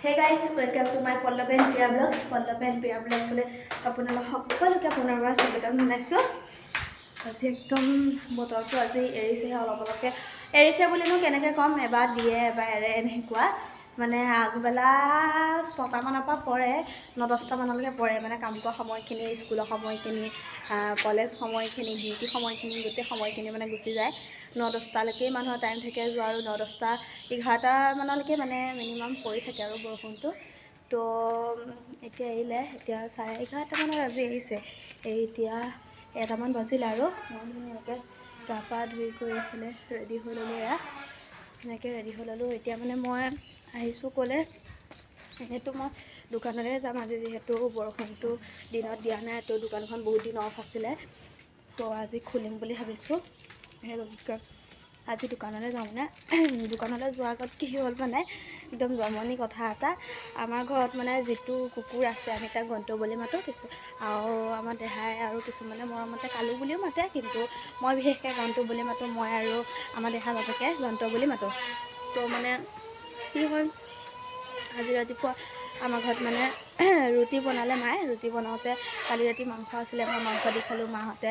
Hey guys, welcome to my Pallav and Priya Vlogs. Pallav and Priya Vlogs ले আপোনালোক সকলোকে পুনৰবাৰ স্বাগতম জনাইছোঁ। আজি একদম বতৰটো আজি এৰিছে অলপ অলপকে এৰিছে বুলিনো কেনেকৈ ক'ম, এবাৰ দিয়ে এবাৰ এৰে এনেকুৱা মানে আগবেলা 6টা মানৰ পৰা পৰে 9-10টা মানলৈকে পৰে মানে কাম কৰা সময়খিনি স্কুলৰ সময়খিনি কলেজ সময়খিনি ডিউটি সময়খিনি গোটেই সময়খিনি মানে গুচি যায় 9-10টালৈকে মানুহৰ টাইম থাকে যোৱা আৰু 9-10টা 11টা মানলৈকে মানে মিনিমাম পৰি থাকে আৰু বৰষুণটো তো এতিয়া এৰিলে এতিয়া 11:30 মানত আজি এৰিছে এতিয়া 1টামান বাজিল আৰু মই ধুনীয়াকৈ গা পা ধুই কৰি এইফালে ৰেডি হৈ ল'লোঁ এনেকৈ ৰেডি হৈ ল'লোঁ এতিয়া মানে মই আহিছোঁ ক'লে সেইটো মই দোকানলৈ যাম আজি যিহেতু বৰষুণটো দিনত দিয়া নাই তো দোকানখন বহুত দিন অফ আছিলে তো আজি খুলিম বুলি ভাবিছোঁ সেই আজি দোকানলৈ যাওঁ মানে দোকানলৈ যোৱাৰ আগত কি হ'ল মানে একদম জমনি কথা এটা আমাৰ ঘৰত মানে যিটো কুকুৰ আছে আমি তাক গন্ত বুলি মাতোঁ আৰু আমাৰ দেহাই আৰু কিছুমানে মৰমতে কালু বুলিও মাতে কিন্তু মই বিশেষকৈ গন্ত বুলি মাতোঁ মই আৰু আমাৰ দেহা বাপেকে গন্ত বুলি মাতোঁ তো মানে কি হ'ল আজি ৰাতিপুৱা আমাৰ ঘৰত মানে ৰুটি বনালে মায়ে ৰুটি বনাওঁতে কালি ৰাতি মাংস আছিলে মই মাংস দি খালোঁ মাহঁতে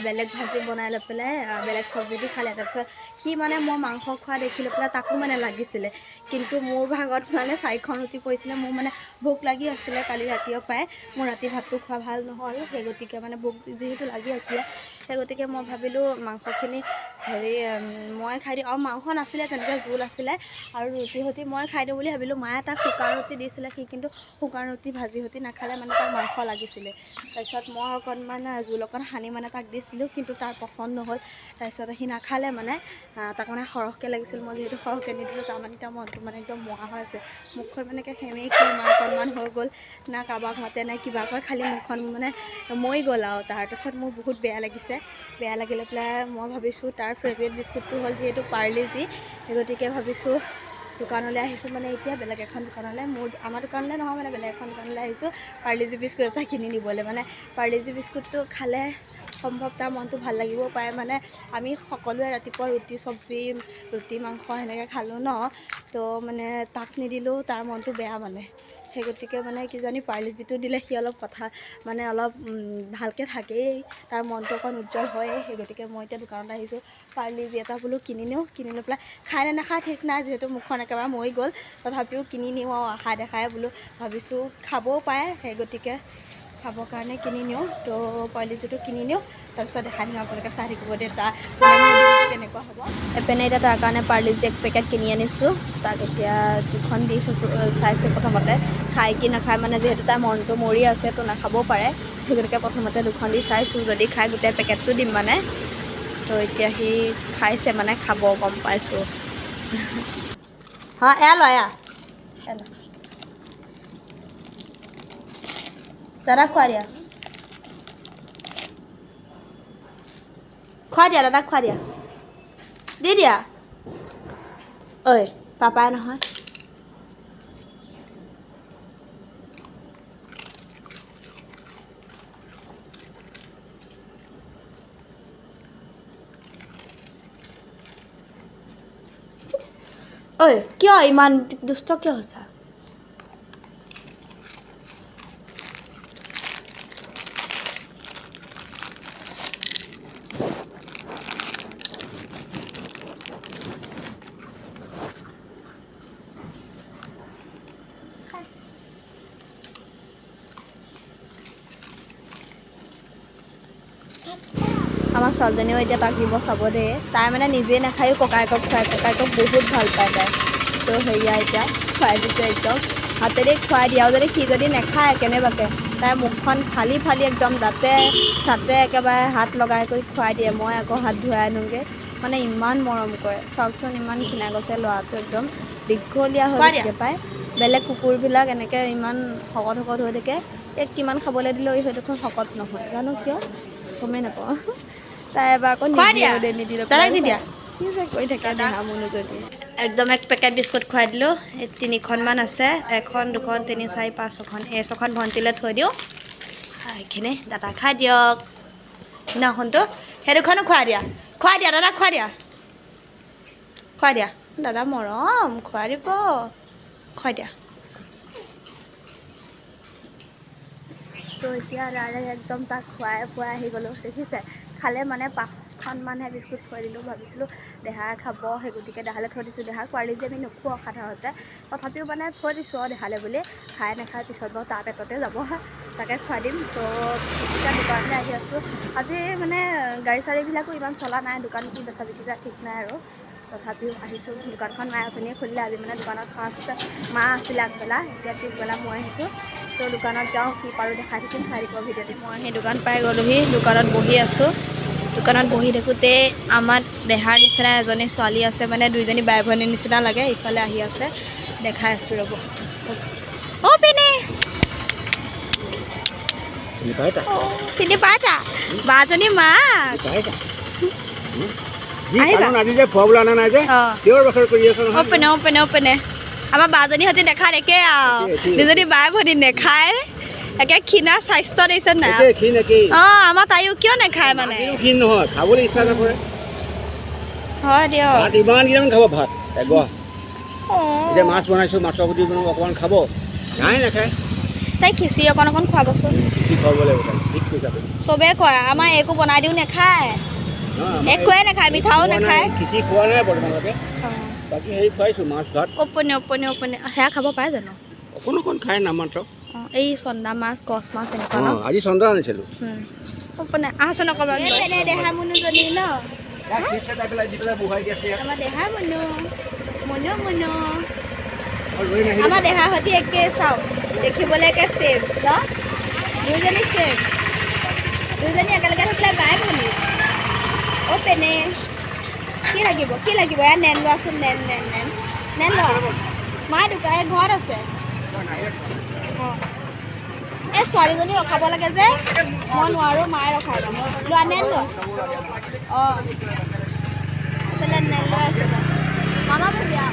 বেলেগ ভাজি বনাই লৈ পেলাই বেলেগ চব্জি দি খালে তাৰপিছত সি মানে মই মাংস খোৱা দেখি লৈ পেলাই তাকো মানে লাগিছিলে কিন্তু মোৰ ভাগত মানে 4খন ৰুটি পৰিছিলে মোৰ মানে ভোক লাগি আছিলে কালি ৰাতিও পাই মোৰ ৰাতি ভাতটো খোৱা ভাল নহ'ল সেই গতিকে মানে ভোক যিহেতু লাগি আছিলে সেই গতিকে মই ভাবিলোঁ মাংসখিনি হেৰি মই খাই দিওঁ আৰু মাংস নাছিলে তেনেকৈ জোল আছিলে আৰু ৰুটি সৈতে মই খাই দিওঁ বুলি ভাবিলোঁ মায়ে তাক শুকান ৰুটি দিছিলে সি কিন্তু শুকান ৰুটি ভাজি সৈতে নাখালে মানে তাক মাংস লাগিছিলে তাৰপিছত মই অকণমান জোল অকণ সানি মানে তাক দিছিলোঁ কিন্তু তাৰ পচন্দ নহ'ল তাৰপিছত সি নাখালে মানে তাক মানে সৰহকৈ লাগিছিল মই যিহেতু সৰহকৈ নিদিলোঁ তাৰমানে তাৰ মনটো মানে একদম মৰা হৈ আছে মুখখন মানে সেমেই কি অকণমান হৈ গ'ল না কাৰোবাক মাতে নাই কিবা কয় খালী মুখখন মানে মৰি গ'ল আৰু তাৰপিছত মোৰ বহুত বেয়া লাগিছে বেয়া লাগিলে পেলাই মই ভাবিছোঁ তাৰ ফেভৰেট বিস্কুটটো হ'ল যিহেতু পাৰ্লিজি সেই গতিকে ভাবিছোঁ দোকানলৈ আহিছোঁ মানে এতিয়া বেলেগ এখন দোকানলৈ আমাৰ দোকানলৈ নহয় মানে বেলেগ এখন দোকানলৈ আহিছোঁ পাৰ্লিজি বিস্কুট এটা কিনি নিবলৈ মানে পাৰ্লিজি বিস্কুটটো খালে সম্ভৱ তাৰ মনটো ভাল লাগিব পাৰে মানে আমি সকলোৱে ৰাতিপুৱা ৰুটি চব্জি ৰুটি মাংস সেনেকৈ খালোঁ ন তো মানে তাক নিদিলেও তাৰ মনটো বেয়া মানে সেই গতিকে মানে কিজানি পাৰ্লিজিটো দিলে সি অলপ কথা মানে অলপ ভালকৈ থাকেই তাৰ মনটো অকণ উজ্জ্বল হয় সেই গতিকে মই এতিয়া দোকানত আহিছোঁ পাৰ্লিজি এটা বোলো কিনি নিওঁ কিনি লৈ পেলাই খাই নে নাখায় ঠিক নাই যিহেতু মুখখন একেবাৰে মৰি গ'ল তথাপিও কিনি নিওঁ আৰু আশা দেখাই বোলো ভাবিছোঁ খাবও পাৰে সেই গতিকে খাবৰ কাৰণে কিনি নিওঁ তো পাৰ্লিজিটো কিনি নিওঁ তাৰপিছত দেখাই দিওঁ আপোনালোকে চাই থাকিব দে তাৰ কেনেকুৱা হ'ব এপেনে এতিয়া তাৰ কাৰণে পাৰ্লিজি এক পেকেট কিনি আনিছোঁ তাক এতিয়া দুখন দি থৈছোঁ চাইছোঁ প্ৰথমতে খাই কি নাখায় মানে যিহেতু তাৰ মনটো মৰি আছে তো নাখাবও পাৰে সেই গতিকে প্ৰথমতে দুখন দি চাইছোঁ যদি খাই গোটেই পেকেটটো দিম মানে তো এতিয়া সি খাইছে মানে খাব গম পাইছোঁ हाँ एलो आया एलो दादा खुआ दिया दादा खुआ दिया দি দিয়া ঐ পাপাই নহয় ঐ কিয় ইমান দুষ্ট কিয় হৈছা আমাৰ ছোৱালীজনীও এতিয়া তাক দিব চাব দেই তাই মানে নিজে নাখায়ো ককায়েকক খুৱাই ককায়েকক বহুত ভাল পায় তাই তো সেয়া এতিয়া খুৱাই দিছে একদম হাতেৰে খুৱাই দিয়ে আৰু সি যদি নাখায় কেনেবাকৈ তাই মুখখন ফালি ফালি একদম দাঁতে চাতে একেবাৰে হাত লগাই কৰি খুৱাই দিয়ে মই আকৌ হাত ধুৱাই আনোগৈ মানে ইমান মৰম কৰে চাওকচোন ইমান খীনাই গৈছে ল'ৰাটো একদম দীঘলীয়া হৈ থাকে পায় বেলেগ কুকুৰবিলাক এনেকৈ ইমান শকত শকত হৈ থাকে ইয়াক কিমান খাবলৈ দিলেও এই দেখোন শকত নহয় জানো কিয় গমেই নাপাওঁ তাই এবাৰ আকৌ নিদিলে কি যে কৰি থাকে দেহা মনোযোগী একদম এক পেকেট বিস্কুট খুৱাই দিলোঁ এই 3খনমান আছে 1 2 3 4 5 6খন এই 6খন ভণ্টিলৈ থৈ দিওঁ এইখিনি দাদা খাই দিয়ক নাখনটো সেই দুখনো খুৱাই দিয়া দাদা খুৱাই দিয়া দাদা মৰম খুৱাই দিব খুৱাই দিয়া তো এতিয়া ডাইৰেক্ট একদম তাক খুৱাই আহি গ'লোঁ দেখিছে খালে মানে 5খনমানহে বিস্কুট খুৱাই দিলোঁ ভাবিছিলোঁ দেহাই খাব সেই গতিকে দেহালৈ থৈ দিছোঁ দেহাক পোৱালি যে আমি নোখোৱাওঁ সাধাৰণতে তথাপিও মানে থৈ দিছোঁ আৰু দেহালৈ বুলি খাই নাখায় পিছত বাৰু তাৰ পেটতে যাব তাকে খুৱাই দিম তো এতিয়া দোকানলৈ আহি আছোঁ আজি মানে গাড়ী চাড়ীবিলাকো ইমান চলা নাই দোকান কি বেচা বিক্ৰী যায় ঠিক নাই আৰু তথাপিও আহিছোঁ দোকানখন মায়ে আপুনিয়ে খুলিলে আজি মানে দোকানত ফাৰ্ষ্ট মা আছিলে আগবেলা এতিয়া পিছবেলা মই আহিছোঁ তো দোকানত যাওঁ কি পাৰোঁ দেখাই থাকিম চাই দিব ভিডিঅ'টো মই সেই দোকান পাই গ'লোহি দোকানত বহি আছোঁ দোকানত বহি থাকোঁতে আমাৰ দেহাৰ নিচিনা এজনী ছোৱালী আছে মানে দুইজনী বাই ভনীৰ নিচিনা লাগে ইফালে আহি আছে দেখাই আছোঁ ৰ'ব অ' পিনে চিনি পাইছা বাজনী মা অপেনে আমাৰ বাজনী সৈতে দেখা দেখে আৰু দুজনী বাই ভনী নেখায় একে ক্ষীণা স্বাস্থ্য দিছে নাই অঁ আমাৰ তাইও কিয় নেখায় মানে হয় দিয়ক ইমান কিমান খাব ভাত এতিয়া মাছ বনাইছোঁ মাছৰ গুটি অকণমান খাব নাই নাখায় তাই খিচিৰি অকণ খুৱাবচোন চবেই কয় আমাৰ একো বনাই দিওঁ নেখায় একোৱে নাখায় মিঠাও নাখায় খিচিৰি খোৱা নাই বৰ্তমানলৈকে বাকী হেৰি খুৱাইছোঁ মাছ ভাত অপনে সেয়া খাব পাৰে জানো অকণ খাই নাম মাত্ৰ এই চন্দা মাছ কচ মাছ এনেকুৱা ন আজি চন্দা আনিছিলোঁ অপনে আহচোন অকণমান দেহা মুনুজনী ন আমাৰ দেহা মুনু আমাৰ দেহা সৈতে একে চাওঁ দেখিবলৈ একে ছেম ন দুইজনী ছেম দুইজনী একেলগে থাকিলে বাই ভনী অ' পেনে কি লাগিব ইয়াত নেন লোৱাচোন নেন লোৱা মায়ে দোকান ঘৰত আছে অঁ এই ছোৱালীজনী ৰখাব লাগে যে মই নোৱাৰোঁ মায়ে ৰখাই যাম লোৱা নেন লোৱা অঁ আচলতে নেন লোৱা আছে মামা ভুলিয়া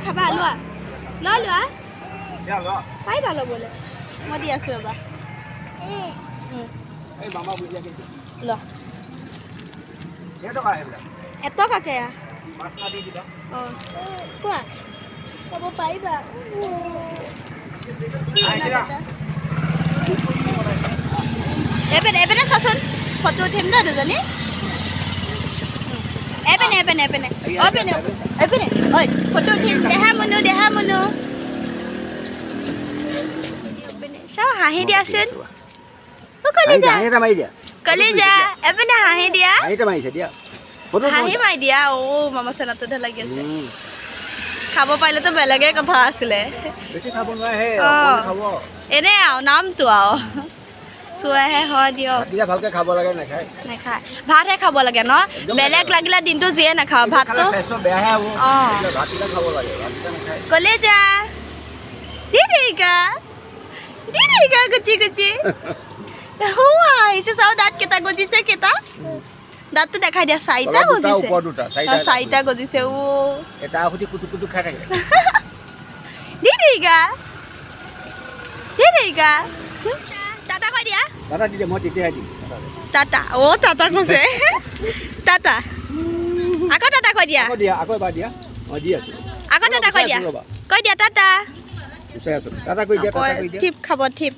খাবা লোৱা পাৰিবা ল'বলৈ মই দি আছোঁ ৰ'বা লোৱা এটকাকে অঁ কোৱা ক'ব পাৰিবা এপেনে চাচোন ফটো উঠিম ন দুজনী এপেনে ঐ ফটো উঠিম দেহা মুনু চাওঁ হাঁহি দিয়াচোন কলিজা এপেনে হাঁহি দিয়া হাঁহি মাৰি দিয়া অ' মামা চেনাটোতে লাগি আছে খাব পাৰিলেতো বেলেগে কথা আছিলে অঁ এনে আৰু নামটো আৰু চোৱাহে হয় দিয়ক ভালকে খাব লাগে নেখায় ভাতহে খাব লাগে ন বেলেগ লাগিলে দিনটো যিয়ে নাখাওঁ ভাতটো অঁ কলিজা দি দেৰিকা গুচি আহিছে চাওঁ দাঁত কেইটা গজিছে দাঁতটো দেখাই দিয়া চাৰিটা গজিছে দি দেৰিকা টাটা কৈ দিয়া টাটা অ' টাটা কৈছে টাটা আকৌ টাটা কৈ দিয়া আকৌ টাটা কৈ দিয়া টাটা থিপ খাব থিপ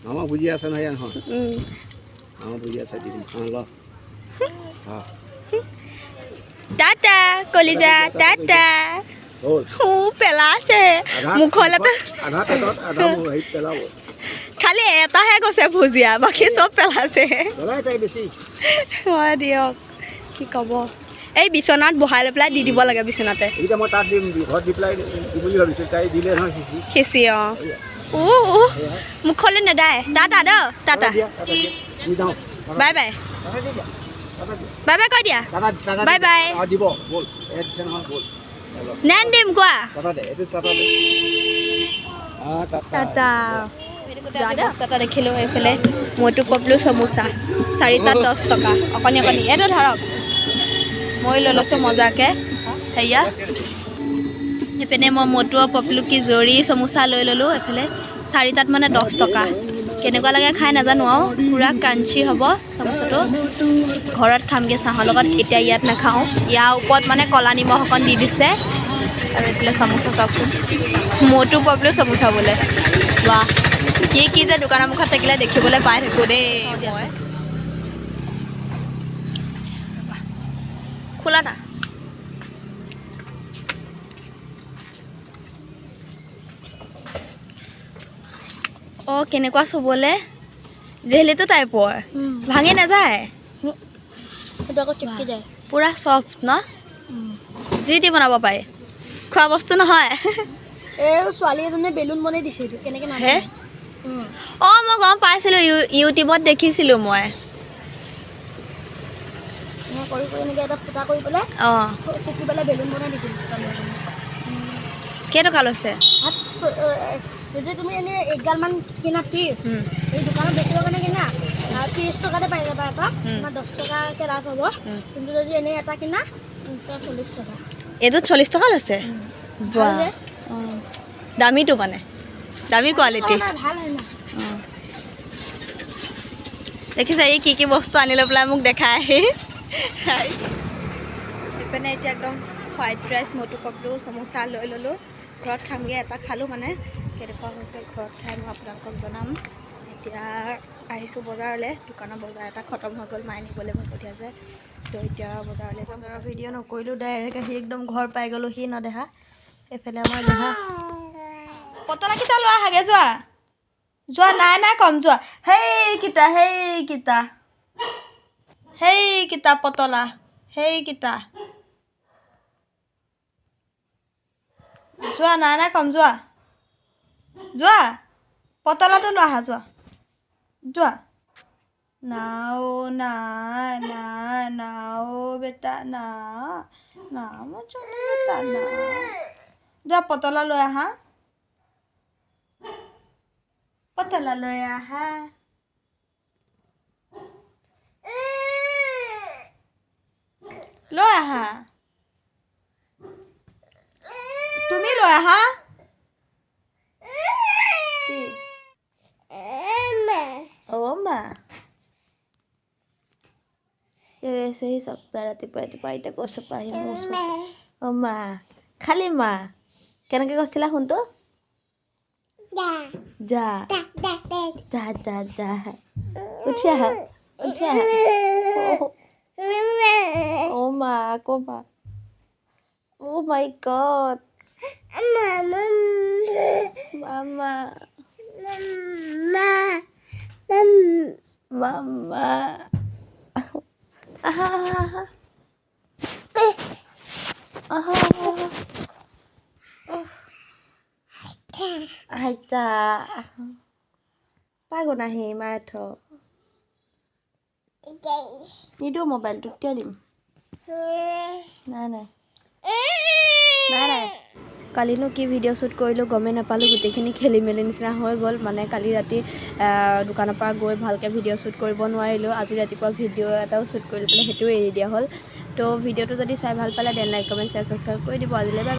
মামা বুজি আছে নহয় মামা বুজি আছে টাটা কলিজা টাটা পেলাছে মুখলৈ খালি এটাহে কৈছে ভুজিয়া বাকী চব পেলাছে হয় দিয়ক কি ক'ব এই বিচনাত বহাই লৈ পেলাই দি দিব লাগে বিচনাতে খিচি অঁ মুখলৈ নেদায় টাটা বাই কৈ দিয়া বাই নেন দিম কোৱা টাটা বস্তা দেখিলোঁ এইফালে মইতো পপলো চমোচা 4টাত 10 টকা অকণি এইটো ধৰক মই লৈ লৈছোঁ মজাকৈ সেয়া এইপিনে মই মটু পপলো কি জৰি চমোচা লৈ ল'লোঁ এইফালে 4টাত মানে 10 টকা কেনেকুৱা লাগে খাই নাজানো আৰু পূৰা ক্ৰাঞ্চি হ'ব চমোচাটো ঘৰত খামগৈ চাহৰ লগত এতিয়া ইয়াত নাখাওঁ ইয়াৰ ওপৰত মানে ক'লা নিমখ অকণ দি দিছে আৰু এইফালে চমোচা চাওকচোন মটু পপলো চমোচা বোলে বাহ কি যে দোকানৰ মুখত থাকিলে দেখিবলৈ পাই থাকোঁ দেই মই খোলা না অঁ কেনেকুৱা চুবলৈ জেলেটো টাইপৰ ভাঙি নাযায় সেইটো আকৌ চিপকি যায় পূৰা চফ্ট ন যি দি বনাব পাৰে খোৱা বস্তু নহয় এই ছোৱালী এজনীয়ে বেলুন বনাই দিছে এইটো কেনেকৈ হে অঁ মই গম পাইছিলোঁ ইউটিউবত দেখিছিলোঁ মই কৰি এনেকৈ এটা ফুটা কৰি পেলাই অঁ ফুটি পেলাই বেলুন বনাই দিছিলোঁ কেইটকা লৈছে যদি তুমি এনেই 1,000মান কিনা পিচ এই দোকানত বেচিবৰ কাৰণে কিনা 30 টকাতে পাই যাবা এটা তোমাৰ 10 টকাকৈ লাভ হ'ব কিন্তু যদি এনেই এটা কিনা 40 টকা এইটোত 40 টকা লৈছে দামীটো মানে দামী কোৱালিটি ভাল হয় না দেখিছা এই কি বস্তু আনি লৈ পেলাই মোক দেখাই সেইপিনে এতিয়া একদম ফ্ৰাইড ৰাইচ মটু পকলু সমোচা লৈ ল'লোঁ ঘৰত খামগৈ এটা খালোঁ মানে কেনেকুৱা হৈছে ঘৰত খাই মই আপোনালোকক জনাম এতিয়া আহিছোঁ বজাৰলৈ দোকানৰ বজাৰ এটা খতম হৈ গ'ল মায়ে নিবলৈ মই পঠিয়াইছে তো এতিয়া বজাৰলৈ বজাৰৰ ভিডিঅ' নকৰিলোঁ ডাইৰেক্ট আহি একদম ঘৰ পাই গ'লোঁ সি নদেহা এইফালে আমাৰ দেহা পতলাকেইটা লোৱা আহাগে যোৱা যোৱা নাই কম যোৱা সেইকেইটা পতলা সেইকেইটা যোৱা নাই কম যোৱা যোৱা পতলাটো লৈ আহা যোৱা নাও নাও বেটা না মই চলে বেটা না যোৱা পতলা লৈ আহা পতলা লৈ আহা লৈ আহা তুমি লৈ আহা অ' মা সেই সপ্তাহ ৰাতিপুৱা এতিয়া কৈছোঁ পাহি অ' মা খালি মা কেনেকৈ কৈছিলা শুনটো যা উঠি আহা অ' মা আকৌ মা Oh my God. Mama. Aita. Pago nahi mato. Nido mobile tu tiada dim. Nana. নাই কালিনো কি ভিডিঅ' শ্বুট কৰিলোঁ গমেই নাপালোঁ গোটেইখিনি খেলি মেলি নিচিনা হৈ গ'ল মানে কালি ৰাতি দোকানৰ পৰা গৈ ভালকৈ ভিডিঅ' শ্বুট কৰিব নোৱাৰিলোঁ আজি ৰাতিপুৱা ভিডিঅ' এটাও শ্বুট কৰি পেলাই সেইটোও এৰি দিয়া হ'ল তো ভিডিঅ'টো যদি চাই ভাল পালে then like comment share subscribe কৰি দিব আজিলৈ